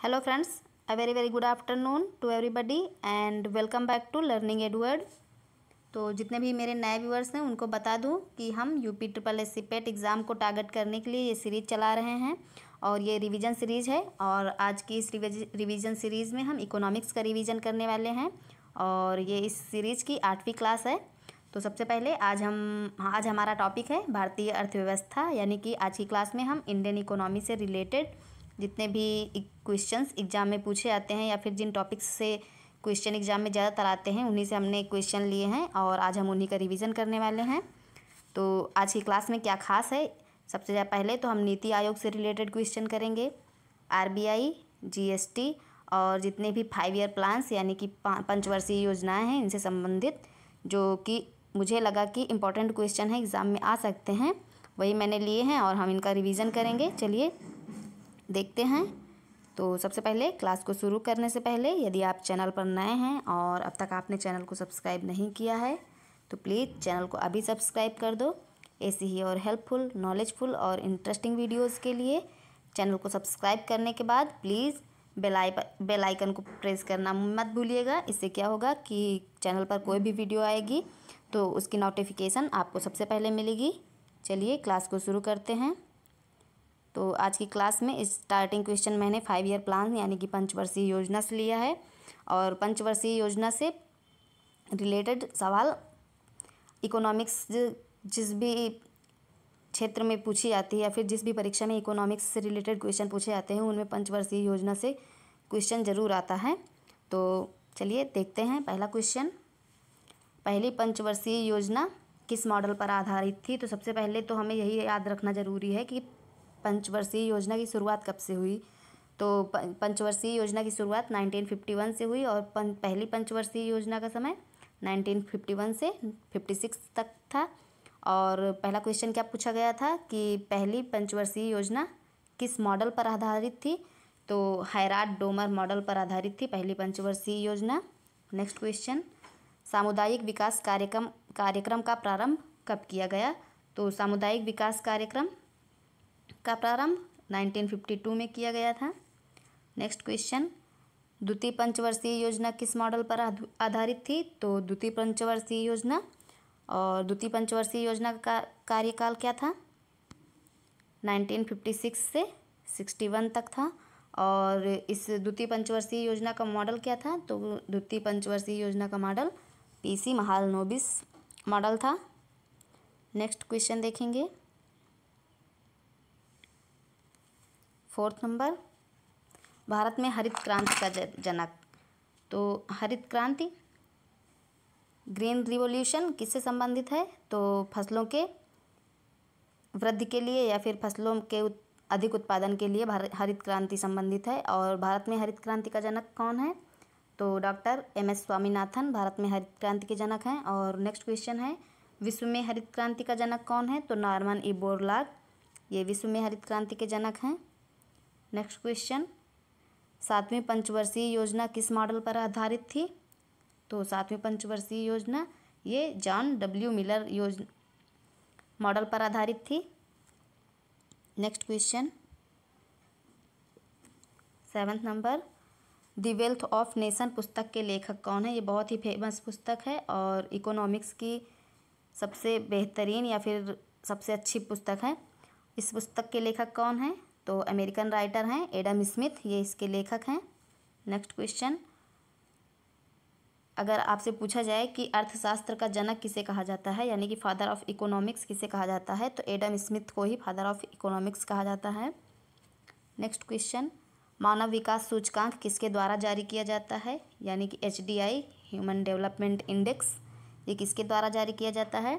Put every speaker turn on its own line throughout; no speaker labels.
Hello friends, a very good afternoon to everybody and welcome back to Learning Edward। तो जितने भी मेरे नए व्यूअर्स हैं उनको बता दूं कि हम यूपी ट्रिपल एस सी पेट एग्ज़ाम को टारगेट करने के लिए ये सीरीज़ चला रहे हैं और ये रिवीजन सीरीज़ है। और आज की इस रिवीजन सीरीज़ में हम इकोनॉमिक्स का रिवीजन करने वाले हैं और ये इस सीरीज़ की 8वीं क्लास है। तो सबसे पहले आज हमारा टॉपिक है भारतीय अर्थव्यवस्था, यानी कि आज की क्लास में हम इंडियन इकोनॉमी से रिलेटेड जितने भी क्वेश्चंस एग्ज़ाम में पूछे आते हैं या फिर जिन टॉपिक्स से क्वेश्चन एग्ज़ाम में ज़्यादातर आते हैं उन्हीं से हमने क्वेश्चन लिए हैं और आज हम उन्हीं का रिवीजन करने वाले हैं। तो आज की क्लास में क्या खास है, सबसे पहले तो हम नीति आयोग से रिलेटेड क्वेश्चन करेंगे, आरबीआई, जीएसटी और जितने भी 5 ईयर प्लान्स यानी कि पंचवर्षीय योजनाएँ हैं इनसे संबंधित, जो कि मुझे लगा कि इम्पोर्टेंट क्वेश्चन है, एग्ज़ाम में आ सकते हैं, वही मैंने लिए हैं और हम इनका रिवीजन करेंगे। चलिए देखते हैं। तो सबसे पहले क्लास को शुरू करने से पहले यदि आप चैनल पर नए हैं और अब तक आपने चैनल को सब्सक्राइब नहीं किया है तो प्लीज़ चैनल को अभी सब्सक्राइब कर दो। ऐसी ही और हेल्पफुल, नॉलेजफुल और इंटरेस्टिंग वीडियोस के लिए चैनल को सब्सक्राइब करने के बाद प्लीज़ बेल आइकन को प्रेस करना मत भूलिएगा। इससे क्या होगा कि चैनल पर कोई भी वीडियो आएगी तो उसकी नोटिफिकेशन आपको सबसे पहले मिलेगी। चलिए क्लास को शुरू करते हैं। तो आज की क्लास में स्टार्टिंग क्वेश्चन मैंने 5 ईयर प्लान यानी कि पंचवर्षीय योजना से लिया है और पंचवर्षीय योजना से रिलेटेड सवाल इकोनॉमिक्स जिस भी क्षेत्र में पूछी जाती है या फिर जिस भी परीक्षा में इकोनॉमिक्स से रिलेटेड क्वेश्चन पूछे जाते हैं उनमें पंचवर्षीय योजना से क्वेश्चन ज़रूर आता है। तो चलिए देखते हैं। पहला क्वेश्चन, पहली पंचवर्षीय योजना किस मॉडल पर आधारित थी। तो सबसे पहले तो हमें यही याद रखना ज़रूरी है कि पंचवर्षीय योजना की शुरुआत कब से हुई। तो पंचवर्षीय योजना की शुरुआत 1951 से हुई और पहली पंचवर्षीय योजना का समय 1951 से 56 तक था। और पहला क्वेश्चन क्या पूछा गया था कि पहली पंचवर्षीय योजना किस मॉडल पर आधारित थी। तो हैराट डोमर मॉडल पर आधारित थी पहली पंचवर्षीय योजना। नेक्स्ट क्वेश्चन, सामुदायिक विकास कार्यक्रम का प्रारंभ कब किया गया। तो सामुदायिक विकास कार्यक्रम का प्रारंभ 1952 में किया गया था। नेक्स्ट क्वेश्चन, द्वितीय पंचवर्षीय योजना किस मॉडल पर आधारित थी। तो द्वितीय पंचवर्षीय योजना और द्वितीय पंचवर्षीय योजना का कार्यकाल क्या था, 1956 से 61 तक था। और इस द्वितीय पंचवर्षीय योजना का मॉडल क्या था। तो द्वितीय पंचवर्षीय योजना का मॉडल पीसी महालनोबिस मॉडल था। नेक्स्ट क्वेश्चन देखेंगे, 4th नंबर, भारत में हरित क्रांति का जनक। तो हरित क्रांति, ग्रीन रिवॉल्यूशन किससे संबंधित है। तो फसलों के वृद्धि के लिए या फिर फसलों के अधिक उत्पादन के लिए हरित क्रांति संबंधित है। और भारत में हरित क्रांति का जनक कौन है। तो डॉक्टर एम.एस. स्वामीनाथन भारत में हरित क्रांति के जनक हैं। और नेक्स्ट क्वेश्चन है, विश्व में हरित क्रांति का जनक कौन है। तो नॉर्मन ई बोरलॉग ये विश्व में हरित क्रांति के जनक हैं। नेक्स्ट क्वेश्चन, 7वीं पंचवर्षीय योजना किस मॉडल पर आधारित थी। तो 7वीं पंचवर्षीय योजना ये जॉन डब्ल्यू मिलर मॉडल पर आधारित थी। Next question, 7th number, the wealth of nation पुस्तक के लेखक कौन है। ये बहुत ही फेमस पुस्तक है और इकोनॉमिक्स की सबसे बेहतरीन या फिर सबसे अच्छी पुस्तक है। इस पुस्तक के लेखक कौन हैं। तो अमेरिकन राइटर हैं एडम स्मिथ, ये इसके लेखक हैं। नेक्स्ट क्वेश्चन, अगर आपसे पूछा जाए कि अर्थशास्त्र का जनक किसे कहा जाता है यानी कि फादर ऑफ इकोनॉमिक्स किसे कहा जाता है, तो एडम स्मिथ को ही फादर ऑफ इकोनॉमिक्स कहा जाता है। नेक्स्ट क्वेश्चन, मानव विकास सूचकांक किसके द्वारा जारी किया जाता है यानी कि HDI ह्यूमन डेवलपमेंट इंडेक्स, ये किसके द्वारा जारी किया जाता है।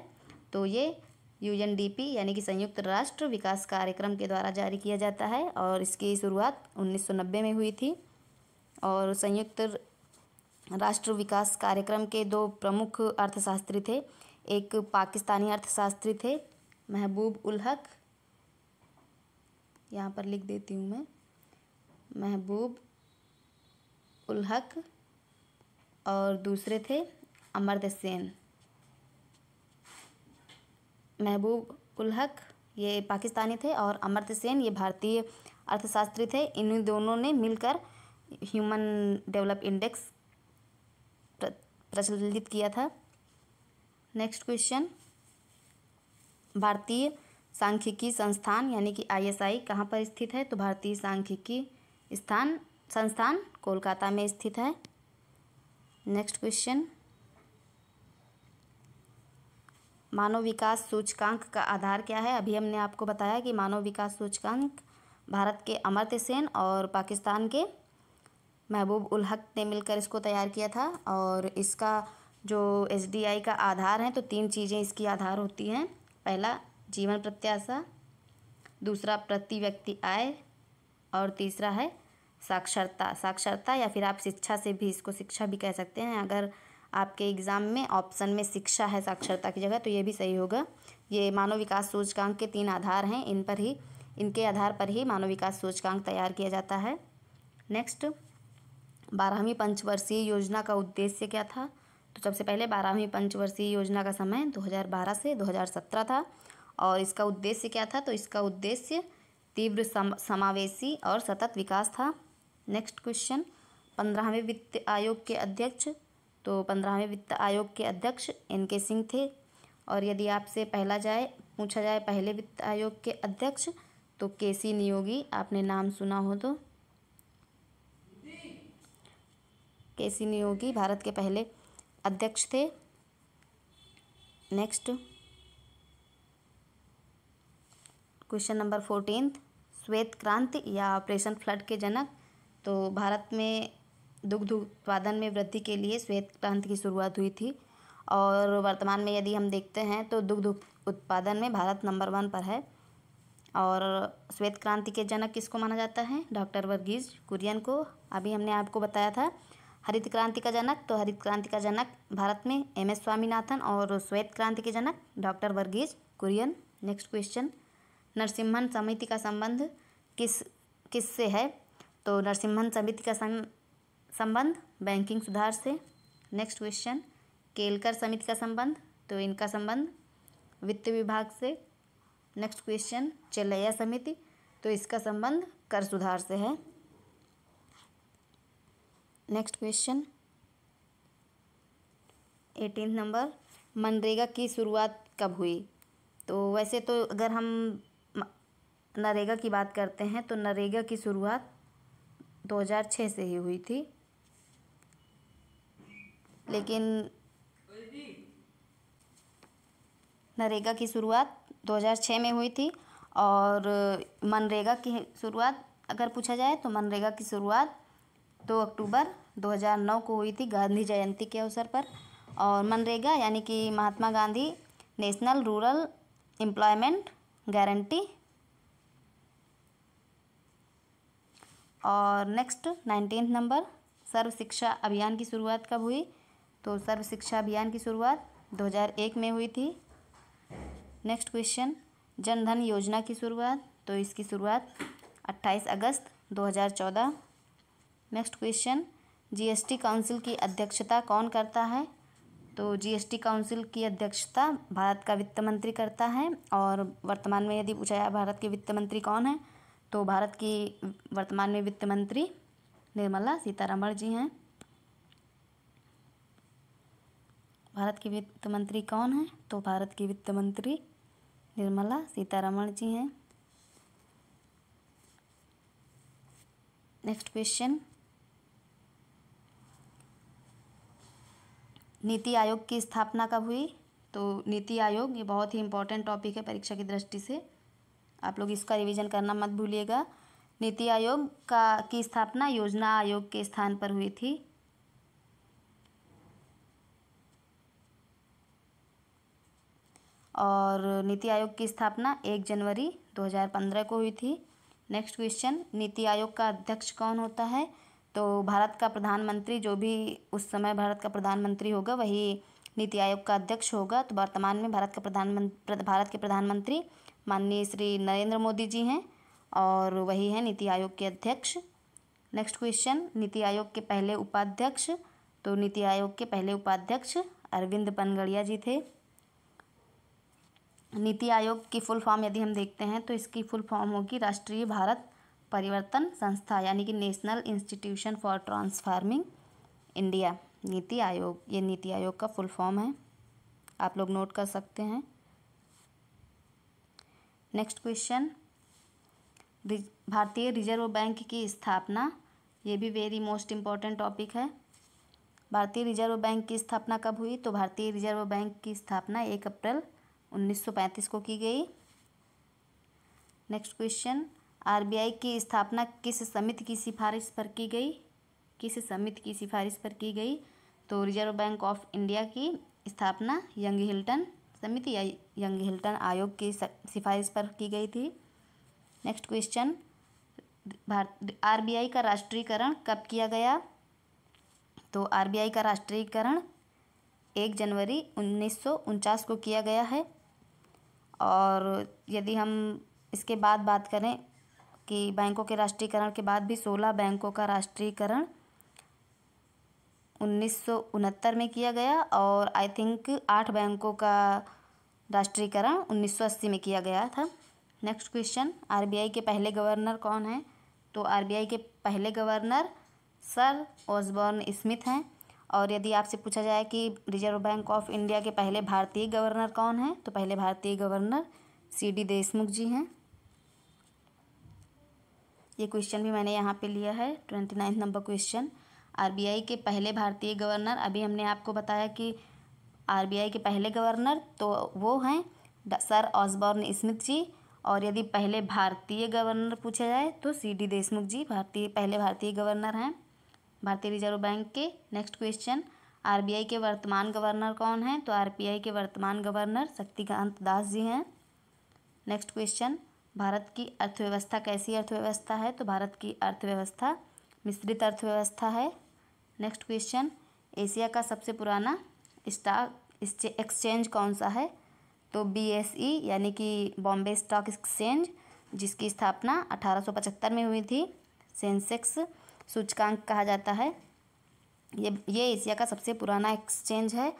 तो ये UNDP यानी कि संयुक्त राष्ट्र विकास कार्यक्रम के द्वारा जारी किया जाता है और इसकी शुरुआत 1990 में हुई थी। और संयुक्त राष्ट्र विकास कार्यक्रम के 2 प्रमुख अर्थशास्त्री थे, एक पाकिस्तानी अर्थशास्त्री थे महबूब उल हक, यहाँ पर लिख देती हूँ मैं, महबूब उल हक, और दूसरे थे अमर्त्य सेन। महबूब उल हक ये पाकिस्तानी थे और अमर्त्य सेन ये भारतीय अर्थशास्त्री थे। इन दोनों ने मिलकर ह्यूमन डेवलप इंडेक्स प्रचलित किया था। नेक्स्ट क्वेश्चन, भारतीय सांख्यिकी संस्थान यानी कि ISI कहाँ पर स्थित है? तो भारतीय सांख्यिकी संस्थान कोलकाता में स्थित है। नेक्स्ट क्वेश्चन, मानव विकास सूचकांक का आधार क्या है? अभी हमने आपको बताया कि मानव विकास सूचकांक भारत के अमर्त्य सेन और पाकिस्तान के महबूब उल हक ने मिलकर इसको तैयार किया था। और इसका जो SDI का आधार है, तो 3 चीज़ें इसकी आधार होती हैं। पहला जीवन प्रत्याशा, दूसरा प्रति व्यक्ति आय, और तीसरा है साक्षरता या फिर आप शिक्षा से भी, इसको शिक्षा भी कह सकते हैं। अगर आपके एग्ज़ाम में ऑप्शन में शिक्षा है साक्षरता की जगह, तो ये भी सही होगा। ये मानव विकास सूचकांक के 3 आधार हैं, इनके आधार पर ही मानव विकास सूचकांक तैयार किया जाता है। नेक्स्ट, 12वीं पंचवर्षीय योजना का उद्देश्य क्या था? तो सबसे पहले 12वीं पंचवर्षीय योजना का समय 2012 से 2017 था। और इसका उद्देश्य क्या था? तो इसका उद्देश्य तीव्र समावेशी और सतत विकास था। नेक्स्ट क्वेश्चन, 15वें वित्त आयोग के अध्यक्ष, तो 15वें वित्त आयोग के अध्यक्ष NK सिंह थे। और यदि आपसे पूछा जाए पहले वित्त आयोग के अध्यक्ष, तो KC नियोगी, आपने नाम सुना हो तो। KC नियोगी भारत के पहले अध्यक्ष थे। नेक्स्ट क्वेश्चन नंबर 14, श्वेत क्रांति या ऑपरेशन फ्लड के जनक। तो भारत में दुग्ध उत्पादन में वृद्धि के लिए श्वेत क्रांति की शुरुआत हुई थी। और वर्तमान में यदि हम देखते हैं तो दुग्ध उत्पादन में भारत नंबर 1 पर है। और श्वेत क्रांति के जनक किसको माना जाता है? डॉक्टर वर्गीज कुरियन को। अभी हमने आपको बताया था हरित क्रांति का जनक, तो हरित क्रांति का जनक भारत में MS स्वामीनाथन और श्वेत क्रांति के जनक doctor Verghese Kurien. Next question, Narasimhan समिति का संबंध किससे है? तो नरसिम्हन समिति का संबंध बैंकिंग सुधार से। नेक्स्ट क्वेश्चन, केलकर समिति का संबंध, तो इनका संबंध वित्त विभाग से। नेक्स्ट क्वेश्चन, चेलैया समिति, तो इसका संबंध कर सुधार से है। नेक्स्ट क्वेश्चन 18 नंबर, मनरेगा की शुरुआत कब हुई? तो वैसे तो अगर हम नरेगा की बात करते हैं तो नरेगा की शुरुआत 2006 से ही हुई थी। लेकिन नरेगा की शुरुआत 2006 में हुई थी। और मनरेगा की शुरुआत अगर पूछा जाए तो मनरेगा की शुरुआत 2 अक्टूबर 2009 को हुई थी, गांधी जयंती के अवसर पर। और मनरेगा यानी कि Mahatma Gandhi National Rural Employment Guarantee. और नेक्स्ट 19 नंबर, सर्व शिक्षा अभियान की शुरुआत कब हुई? तो सर्व शिक्षा अभियान की शुरुआत 2001 में हुई थी। नेक्स्ट क्वेश्चन, जन धन योजना की शुरुआत, तो इसकी शुरुआत 28 अगस्त 2014। नेक्स्ट क्वेश्चन, GST काउंसिल की अध्यक्षता कौन करता है? तो GST काउंसिल की अध्यक्षता भारत का वित्त मंत्री करता है। और वर्तमान में यदि पूछा जाए भारत के वित्त मंत्री कौन है, तो भारत की वर्तमान में वित्त मंत्री निर्मला सीतारमण जी हैं। भारत की वित्त मंत्री कौन है? तो भारत की वित्त मंत्री निर्मला सीतारमण जी हैं। नेक्स्ट क्वेश्चन, नीति आयोग की स्थापना कब हुई? तो नीति आयोग, ये बहुत ही इम्पोर्टेंट टॉपिक है परीक्षा की दृष्टि से, आप लोग इसका रिवीजन करना मत भूलिएगा। नीति आयोग की स्थापना योजना आयोग के स्थान पर हुई थी। और नीति आयोग की स्थापना 1 जनवरी 2015 को हुई थी। नेक्स्ट क्वेश्चन, नीति आयोग का अध्यक्ष कौन होता है? तो भारत का प्रधानमंत्री, जो भी उस समय भारत का प्रधानमंत्री होगा वही नीति आयोग का अध्यक्ष होगा। तो वर्तमान में भारत के प्रधानमंत्री माननीय श्री नरेंद्र मोदी जी हैं और वही हैं नीति आयोग के अध्यक्ष। नेक्स्ट क्वेश्चन, नीति आयोग के पहले उपाध्यक्ष, तो नीति आयोग के पहले उपाध्यक्ष अरविंद पनगड़िया जी थे। नीति आयोग की फुल फॉर्म यदि हम देखते हैं तो इसकी फुल फॉर्म होगी राष्ट्रीय भारत परिवर्तन संस्था यानी कि national institution for transforming India, NITI Aayog, ये नीति आयोग का फुल फॉर्म है, आप लोग नोट कर सकते हैं। नेक्स्ट क्वेश्चन, भारतीय रिजर्व बैंक की स्थापना, ये भी वेरी मोस्ट इम्पॉर्टेंट टॉपिक है। भारतीय रिजर्व बैंक की स्थापना कब हुई? तो भारतीय रिजर्व बैंक की स्थापना 1 अप्रैल 1935 को की गई। नेक्स्ट क्वेश्चन, आरबीआई की स्थापना किस समिति की सिफारिश पर की गई? किस समिति की सिफारिश पर की गई? तो रिजर्व बैंक ऑफ इंडिया की स्थापना यंग हिल्टन समिति या यंग हिल्टन आयोग की सिफारिश पर की गई थी। नेक्स्ट क्वेश्चन, आरबीआई का राष्ट्रीयकरण कब किया गया? तो आरबीआई का राष्ट्रीयकरण 1 जनवरी 1949 को किया गया है। और यदि हम इसके बाद बात करें कि बैंकों के राष्ट्रीयकरण के बाद भी 16 बैंकों का राष्ट्रीयकरण 1969 में किया गया और आई थिंक 8 बैंकों का राष्ट्रीयकरण 1980 में किया गया था। नेक्स्ट क्वेश्चन, आरबीआई के पहले गवर्नर कौन हैं? तो आरबीआई के पहले गवर्नर सर ऑसबॉर्न स्मिथ हैं। और यदि आपसे पूछा जाए कि रिजर्व बैंक ऑफ इंडिया के पहले भारतीय गवर्नर कौन हैं? तो पहले भारतीय गवर्नर सीडी देशमुख जी हैं। ये क्वेश्चन भी मैंने यहाँ पे लिया है, 29 नंबर क्वेश्चन। आरबीआई के पहले भारतीय गवर्नर, अभी हमने आपको बताया कि आरबीआई के पहले गवर्नर तो वो हैं सर ऑसबॉर्न स्मिथ जी। और यदि पहले भारतीय गवर्नर पूछा जाए तो सीडी देशमुख जी पहले भारतीय गवर्नर हैं भारतीय रिजर्व बैंक के। नेक्स्ट क्वेश्चन, आरबीआई के वर्तमान गवर्नर कौन हैं? तो आरबीआई के वर्तमान गवर्नर शक्तिकांत दास जी हैं। नेक्स्ट क्वेश्चन, भारत की अर्थव्यवस्था कैसी अर्थव्यवस्था है? तो भारत की अर्थव्यवस्था मिश्रित अर्थव्यवस्था है। नेक्स्ट क्वेश्चन, एशिया का सबसे पुराना स्टॉक एक्सचेंज कौन सा है? तो बीएसई यानी कि बॉम्बे स्टॉक एक्सचेंज, जिसकी स्थापना 1875 में हुई थी। सेंसेक्स सूचकांक कहा जाता है। ये एशिया का सबसे पुराना एक्सचेंज है।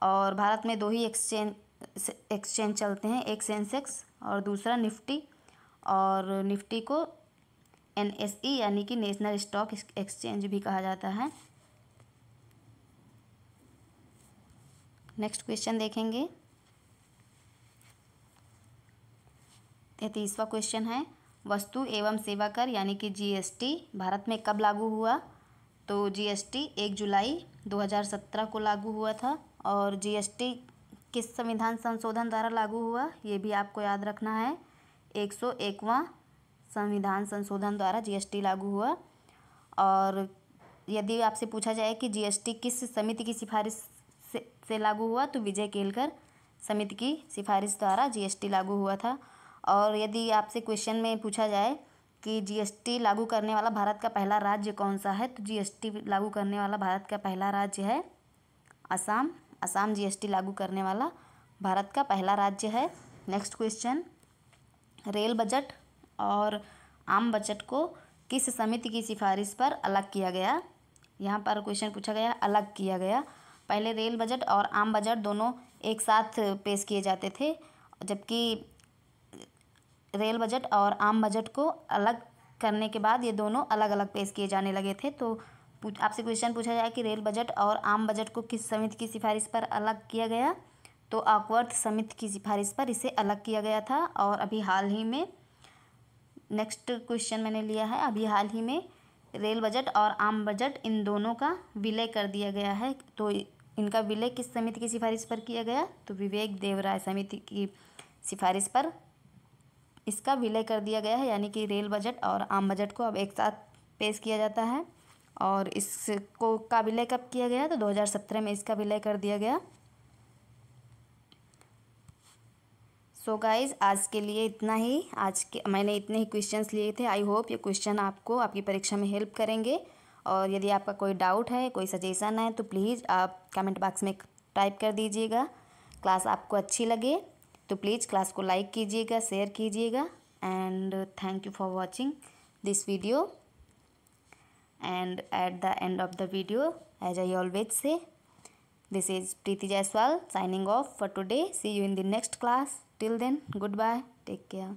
और भारत में 2 ही एक्सचेंज चलते हैं, एक सेंसेक्स और दूसरा निफ्टी। और निफ्टी को एनएसई यानी कि नेशनल स्टॉक एक्सचेंज भी कहा जाता है। नेक्स्ट क्वेश्चन देखेंगे, 33वां क्वेश्चन है, वस्तु एवं सेवा कर यानी कि जीएसटी भारत में कब लागू हुआ? तो जीएसटी 1 जुलाई 2017 को लागू हुआ था। और जीएसटी किस संविधान संशोधन द्वारा लागू हुआ? ये भी आपको याद रखना है, 101वां संविधान संशोधन द्वारा जीएसटी लागू हुआ। और यदि आपसे पूछा जाए कि जीएसटी किस समिति की सिफारिश से लागू हुआ? तो विजय केलकर समिति की सिफारिश द्वारा जीएसटी लागू हुआ था। और यदि आपसे क्वेश्चन में पूछा जाए कि जीएसटी लागू करने वाला भारत का पहला राज्य कौन सा है? तो जीएसटी लागू करने वाला भारत का पहला राज्य है असम। असम जीएसटी लागू करने वाला भारत का पहला राज्य है। नेक्स्ट क्वेश्चन, रेल बजट और आम बजट को किस समिति की सिफारिश पर अलग किया गया? यहाँ पर क्वेश्चन पूछा गया, अलग किया गया। पहले रेल बजट और आम बजट दोनों एक साथ पेश किए जाते थे, जबकि रेल बजट और आम बजट को अलग करने के बाद ये दोनों अलग अलग पेश किए जाने लगे थे। तो आपसे क्वेश्चन पूछा जाए कि रेल बजट और आम बजट को किस समिति की सिफारिश पर अलग किया गया? तो आकवर्थ समिति की सिफारिश पर इसे अलग किया गया था। और अभी हाल ही में नेक्स्ट क्वेश्चन मैंने लिया है, अभी हाल ही में रेल बजट और आम बजट इन दोनों का विलय कर दिया गया है। तो इनका विलय किस समिति की सिफारिश पर किया गया? तो विवेक देवराय समिति की सिफारिश पर इसका विलय कर दिया गया है, यानी कि रेल बजट और आम बजट को अब एक साथ पेश किया जाता है। और इसको का विलय कब किया गया? तो 2017 में इसका विलय कर दिया गया। सो गाइज, आज के लिए इतना ही। मैंने इतने ही क्वेश्चंस लिए थे। आई होप ये क्वेश्चन आपको आपकी परीक्षा में हेल्प करेंगे। और यदि आपका कोई डाउट है, कोई सजेशन है, तो प्लीज़ आप कमेंट बॉक्स में टाइप कर दीजिएगा। क्लास आपको अच्छी लगे तो प्लीज़ क्लास को लाइक कीजिएगा, शेयर कीजिएगा। And thank you for watching this video. And at the end of the video, as I always say, this is Preeti Jaiswal signing off for today. See you in the next class. Till then, goodbye. Take care.